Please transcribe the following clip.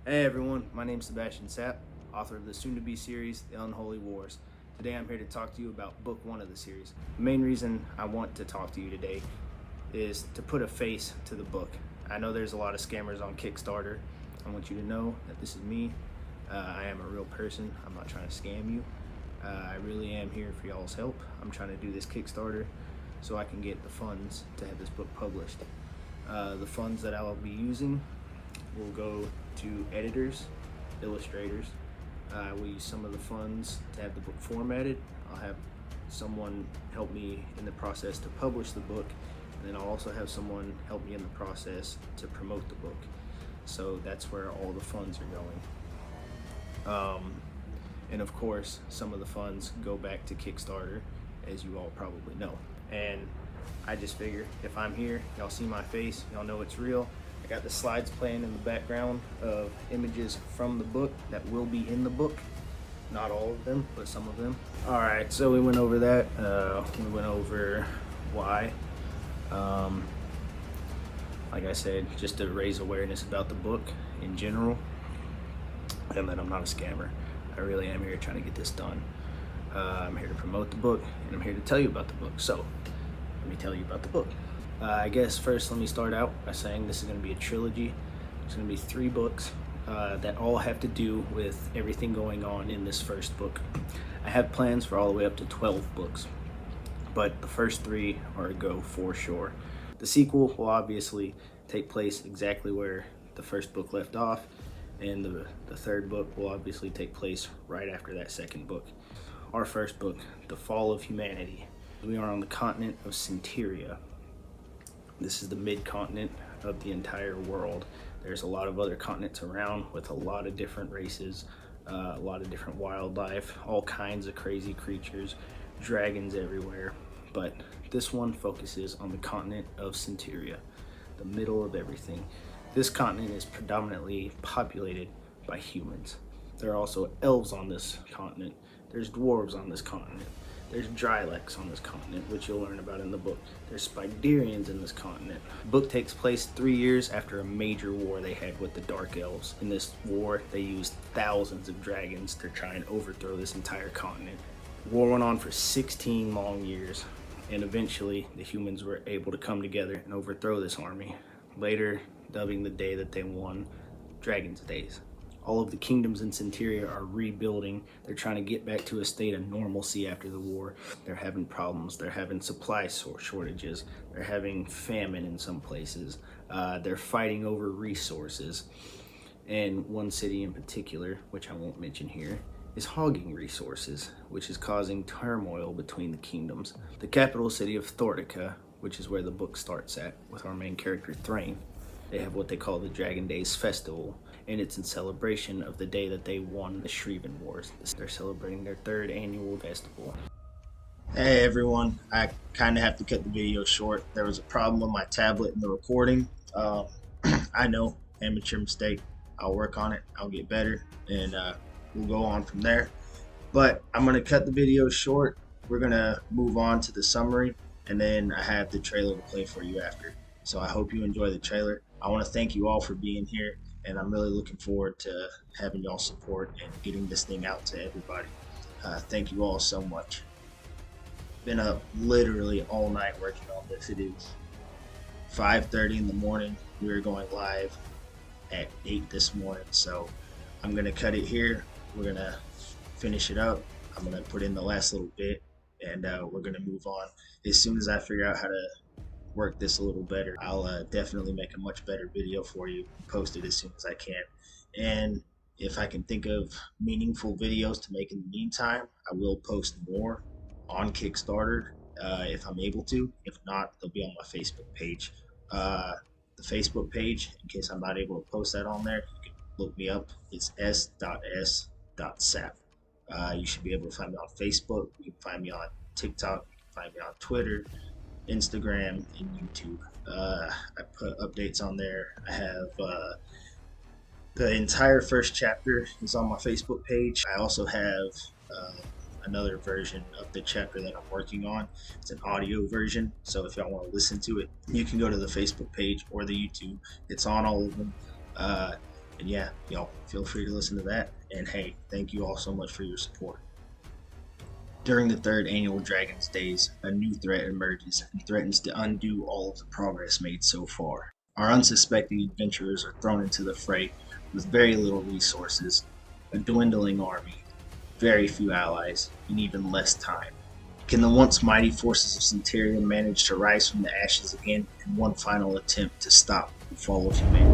Hey everyone, my name's Sebastian Sapp, author of the soon-to-be series, The Unholy Wars. Today I'm here to talk to you about book one of the series. The main reason I want to talk to you today is to put a face to the book. I know there's a lot of scammers on Kickstarter. I want you to know that this is me. I am a real person. I'm not trying to scam you. I really am here for y'all's help. I'm trying to do this Kickstarter so I can get the funds to have this book published. The funds that I'll be using will go to editors, illustrators. We'll use some of the funds to have the book formatted. I'll have someone help me in the process to publish the book, and then I'll also have someone help me in the process to promote the book. So that's where all the funds are going. And of course, some of the funds go back to Kickstarter, as you all probably know. And I just figure if I'm here, y'all see my face, y'all know it's real. I got the slides playing in the background of images from the book that will be in the book. Not all of them, but some of them. All right, so we went over that. We went over why. Like I said, just to raise awareness about the book in general, and that I'm not a scammer. I really am here trying to get this done. I'm here to promote the book, and I'm here to tell you about the book. So, let me tell you about the book. I guess first let me start out by saying this is going to be a trilogy. It's going to be 3 books that all have to do with everything going on in this first book. I have plans for all the way up to 12 books, but the first 3 are a go for sure. The sequel will obviously take place exactly where the first book left off, and the third book will obviously take place right after that second book. Our first book, The Fall of Humanity. We are on the continent of Centuria. This is the mid-continent of the entire world. There's a lot of other continents around with a lot of different races, a lot of different wildlife, all kinds of crazy creatures, dragons everywhere. But this one focuses on the continent of Centuria, the middle of everything. This continent is predominantly populated by humans. There are also elves on this continent. There's dwarves on this continent. There's Drylex on this continent, which you'll learn about in the book. There's Spiderians in this continent. The book takes place 3 years after a major war they had with the Dark Elves. In this war, they used thousands of dragons to try and overthrow this entire continent. The war went on for 16 long years, and eventually the humans were able to come together and overthrow this army, later dubbing the day that they won Dragon's Days. All of the kingdoms in Centuria are rebuilding. They're trying to get back to a state of normalcy after the war. They're having problems. They're having supply shortages. They're having famine in some places. They're fighting over resources. And one city in particular, which I won't mention here, is hogging resources, which is causing turmoil between the kingdoms. The capital city of Thortica, which is where the book starts at, with our main character Thrain, they have what they call the Dragon Days Festival, and it's in celebration of the day that they won the Shriven Wars. They're celebrating their 3rd annual festival. Hey everyone, I kind of have to cut the video short. There was a problem with my tablet in the recording. I know, amateur mistake. I'll work on it, I'll get better, and we'll go on from there. But I'm going to cut the video short. We're going to move on to the summary, and then I have the trailer to play for you after. So I hope you enjoy the trailer. I want to thank you all for being here, and I'm really looking forward to having y'all support and getting this thing out to everybody. Thank you all so much. Been up literally all night working on this. It is 5:30 in the morning. We were going live at 8 this morning, so I'm going to cut it here. We're going to finish it up. I'm going to put in the last little bit, and we're going to move on. As soon as I figure out how to work this a little better, I'll definitely make a much better video for you, post it as soon as I can. And if I can think of meaningful videos to make in the meantime, I will post more on Kickstarter if I'm able to. If not, they'll be on my Facebook page. The Facebook page, in case I'm not able to post that on there, you can look me up. It's s.s.sap. You should be able to find me on Facebook. You can find me on TikTok. You can find me on Twitter, Instagram, and YouTube. I put updates on there. I have the entire first chapter is on my Facebook page. I also have another version of the chapter that I'm working on. It's an audio version, so if y'all want to listen to it, you can go to the Facebook page or the YouTube. It's on all of them. And yeah, y'all feel free to listen to that. And hey, thank you all so much for your support. During the third annual Dragon's Days, a new threat emerges and threatens to undo all of the progress made so far. Our unsuspecting adventurers are thrown into the fray with very little resources, a dwindling army, very few allies, and even less time. Can the once mighty forces of Centurion manage to rise from the ashes again in one final attempt to stop the fall of humanity?